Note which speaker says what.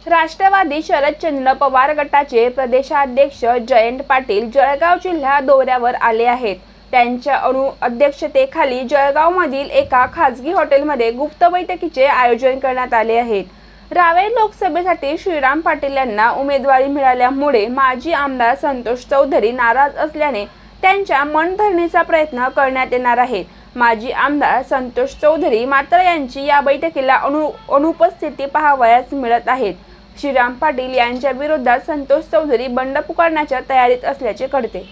Speaker 1: राष्ट्रवादी शरदचंद्र पवार गटाचे प्रदेशाध्यक्ष जयंत पाटील जळगाव जिल्हा दौऱ्यावर आले आहेत। त्यांच्या अध्यक्षतेखाली जळगावमधील एका खासगी हॉटेलमध्ये गुप्त बैठकीचे आयोजन करण्यात आले आहे। रावेर लोकसभेसाठी श्रीराम पाटील यांना उमेदवारी मिळाल्यामुळे माजी आमदार संतोष चौधरी नाराज असल्याने त्यांच्या मनधरणीचा प्रयत्न करण्यात येणार आहे। माजी आमदार संतोष चौधरी मात्र यांची या बैठकीला अनुपस्थिती पाहावयास मिळत आहे। श्रीराम पाटील यांच्या विरोधात संतोष चौधरी बंड पुकारण्याच्या तयारीत असल्याचे कळते।